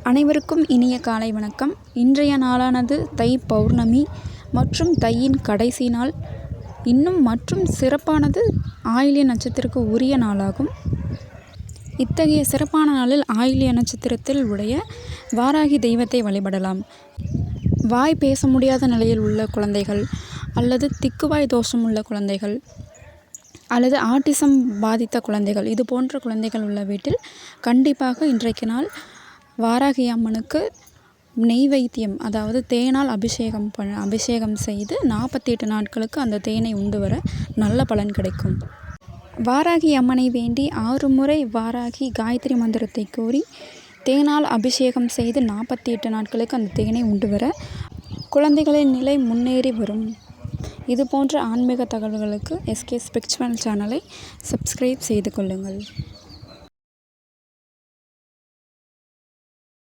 அனைவருக்கும் இனிய காலை வணக்கம். இன்றைய நாளானது தை பௌர்ணமி மற்றும் தையின் கடைசி நாள். இன்னும் மற்றும் சிறப்பானது ஆயில்ய நட்சத்திரக்கு உரிய நாளாகும். இத்தகைய சிறப்பான நாளில் ஆயில்ய நட்சத்திரத்தில் உடைய வாராகி தெய்வத்தை வழிபடலாம். வாய் பேச முடியாத நிலையில் உள்ள குழந்தைகள் அல்லது திக்குவாய் தோஷம் உள்ள குழந்தைகள் அல்லது ஆட்டிசம் பாதித்த குழந்தைகள், இது போன்ற குழந்தைகள் உள்ள வீட்டில் கண்டிப்பாக இன்றைக்கு நாள் வாராகி அம்மனுக்கு நெய் வைத்தியம், அதாவது தேனால் அபிஷேகம் செய்து 48 நாட்களுக்கு அந்த தேனை உண்டு வர நல்ல பலன் கிடைக்கும். வாராகி அம்மனை வேண்டி 6 முறை வாராகி காயத்ரி மந்திரத்தை கூறி தேனால் அபிஷேகம் செய்து 48 நாட்களுக்கு அந்த தேனை உண்டு வர குழந்தைகளின் நிலை முன்னேறி வரும். இது போன்ற ஆன்மீக தகவல்களுக்கு எஸ்கே ஸ்பிரிச்சுவல் சேனலை சப்ஸ்கிரைப் செய்து கொள்ளுங்கள்.